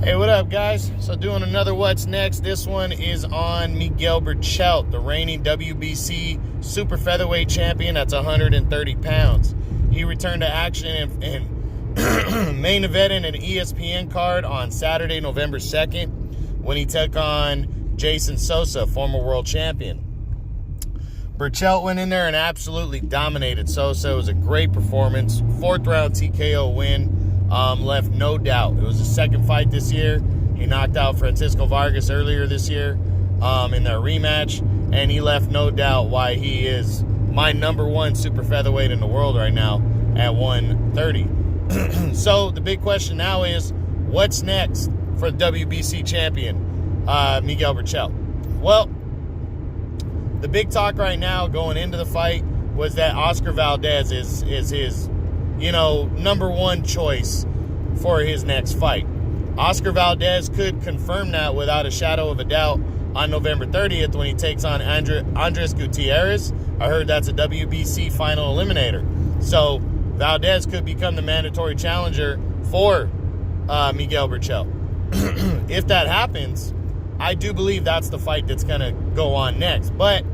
Hey, what up, guys? So doing another What's Next. This one is on Miguel Berchelt, the reigning WBC super featherweight champion. That's 130 pounds. He returned to action and main event in an ESPN card on Saturday, November 2nd, when he took on Jason Sosa, former world champion. Berchelt went in there and absolutely dominated Sosa. It was a great performance. Fourth round TKO win. Left no doubt. It was his second fight this year. He knocked out Francisco Vargas earlier this year in their rematch, and he left no doubt why he is my number one super featherweight in the world right now at 130. So the big question now is, what's next for the WBC champion, Miguel Berchelt? Well, the big talk right now going into the fight was that Oscar Valdez is his number one choice for his next fight. Oscar Valdez could confirm that without a shadow of a doubt on November 30th when he takes on Andres Gutierrez. I heard that's a WBC final eliminator. So Valdez could become the mandatory challenger for Miguel Berchelt. If that happens, I do believe that's the fight that's going to go on next. But,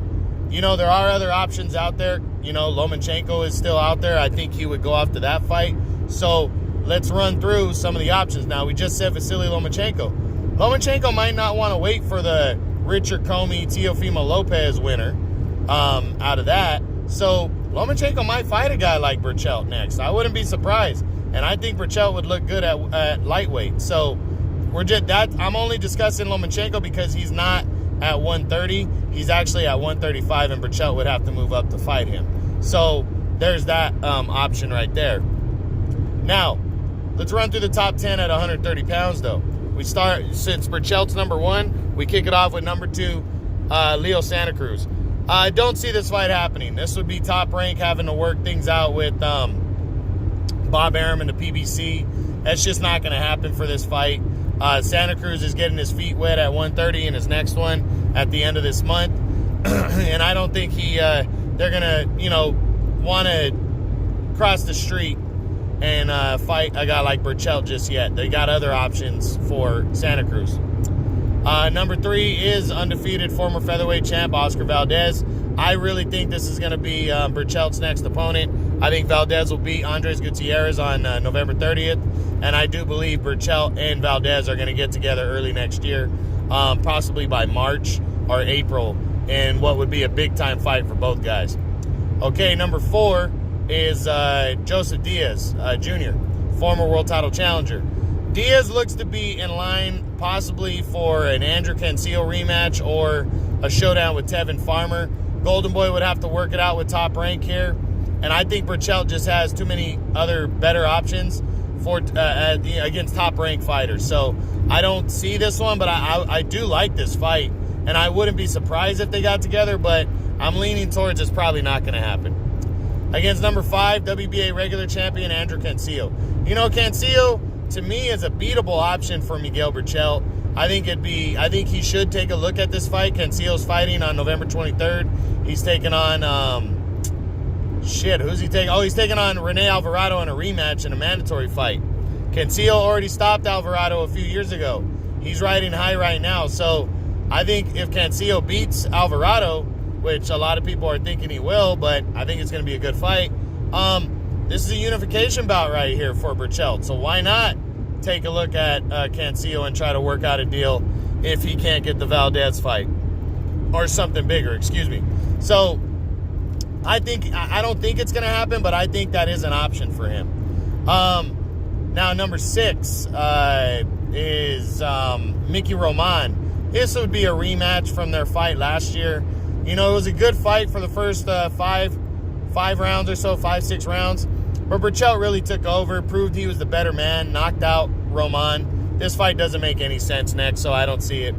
there are other options out there. Lomachenko is still out there. I think he would go after that fight. So let's run through some of the options. Now, we just said Vasily Lomachenko. Lomachenko might not want to wait for the Richard Comey, Teofimo Lopez winner out of that. So Lomachenko might fight a guy like Berchelt next. I wouldn't be surprised. And I think Berchelt would look good at lightweight. So I'm only discussing Lomachenko because he's not at 130. He's actually at 135, and Berchelt would have to move up to fight him. So there's that option right there. Now, let's run through the top 10 at 130 pounds, though. We start, since Berchelt's number one, we kick it off with number 2, Leo Santa Cruz. I don't see this fight happening. This would be Top Rank having to work things out with Bob Arum and the PBC. That's just not going to happen for this fight. Santa Cruz is getting his feet wet at 130 in his next one at the end of this month. And I don't think they're going to, want to cross the street and fight a guy like Berchelt just yet. They got other options for Santa Cruz. Number 3 is undefeated former featherweight champ Oscar Valdez. I really think this is going to be Berchelt's next opponent. I think Valdez will beat Andres Gutierrez on November 30th. And I do believe Berchelt and Valdez are going to get together early next year, possibly by March or April, in what would be a big-time fight for both guys. Okay, number 4 is Joseph Diaz Jr., former world title challenger. Diaz looks to be in line possibly for an Andrew Cancio rematch or a showdown with Tevin Farmer. Golden Boy would have to work it out with Top Rank here. And I think Berchelt just has too many other better options for against Top Rank fighters. So I don't see this one, but I do like this fight. And I wouldn't be surprised if they got together, but I'm leaning towards it's probably not going to happen. Against number 5, WBA regular champion Andrew Cancio. Cancio, to me, is a beatable option for Miguel Berchelt. I think he should take a look at this fight. Cancio's fighting on November 23rd. He's taking on who's he taking? Oh, he's taking on Rene Alvarado in a rematch in a mandatory fight. Cancio already stopped Alvarado a few years ago. He's riding high right now. So I think if Cancio beats Alvarado, which a lot of people are thinking he will, but I think it's going to be a good fight, this is a unification bout right here for Berchelt. So why not take a look at Cancio and try to work out a deal if he can't get the Valdez fight or something bigger, excuse me. So I don't think it's going to happen, but I think that is an option for him. Now, number 6 is Mickey Roman. This would be a rematch from their fight last year. It was a good fight for the first 5 rounds or so, 5-6 rounds. But Berchelt really took over, proved he was the better man, knocked out Roman. This fight doesn't make any sense next, so I don't see it.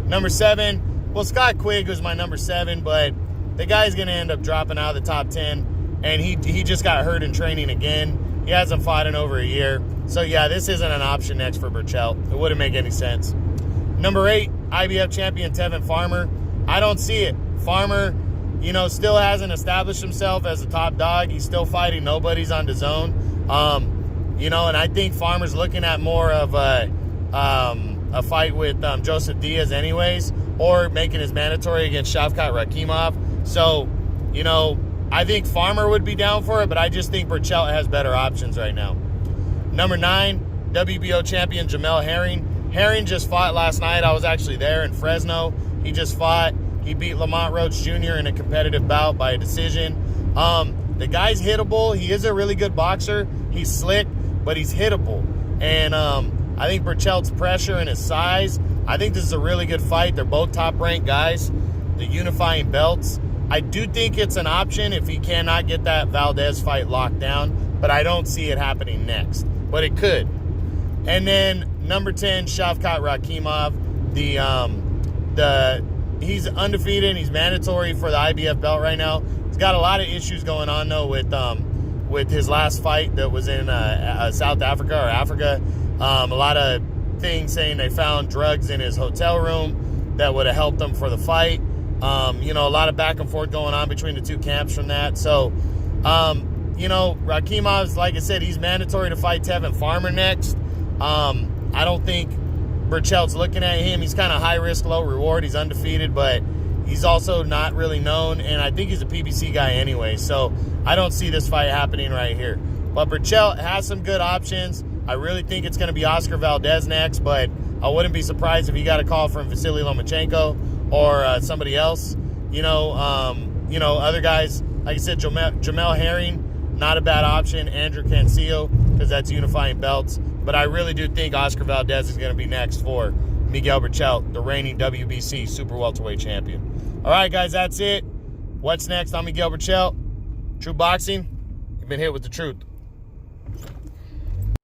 Number 7, well, Scott Quigg was my number 7, but the guy's going to end up dropping out of the top 10, and he just got hurt in training again. He hasn't fought in over a year. So, yeah, this isn't an option next for Berchelt. It wouldn't make any sense. Number 8, IBF champion Tevin Farmer. I don't see it. Farmer, still hasn't established himself as a top dog. He's still fighting nobodies on DAZN. And I think Farmer's looking at more of a fight with Joseph Diaz anyways, or making his mandatory against Shavkat Rakhimov. So, you know, I think Farmer would be down for it, but I just think Berchelt has better options right now. Number 9, WBO champion Jamel Herring. Herring just fought last night. I was actually there in Fresno. He just fought. He beat Lamont Roach Jr. in a competitive bout by a decision. The guy's hittable. He is a really good boxer. He's slick, but he's hittable. And I think Berchelt's pressure and his size, I think this is a really good fight. They're both top-ranked guys. The unifying belts. I do think it's an option if he cannot get that Valdez fight locked down, but I don't see it happening next. But it could. And then number 10, Shavkat Rakhimov. He's undefeated. He's mandatory for the IBF belt right now. He's got a lot of issues going on though with his last fight that was in South Africa or Africa. A lot of things saying they found drugs in his hotel room that would have helped him for the fight. You know, a lot of back and forth going on between the two camps from that. So, you know, Rakhimov's, like I said, he's mandatory to fight Tevin Farmer next. I don't think Berchelt's looking at him. He's kind of high risk, low reward. He's undefeated, but he's also not really known, and I think he's a PBC guy anyway. So I don't see this fight happening right here. But Berchelt has some good options. I really think it's going to be Oscar Valdez next, but I wouldn't be surprised if he got a call from Vasily Lomachenko or somebody else. You know, other guys, like I said, Jamel Herring, not a bad option. Andrew Cancio, because that's unifying belts. But I really do think Oscar Valdez is going to be next for Miguel Berchelt, the reigning WBC super welterweight champion. All right, guys, that's it. What's next? I'm Miguel Berchelt. True Boxing, you've been hit with the truth.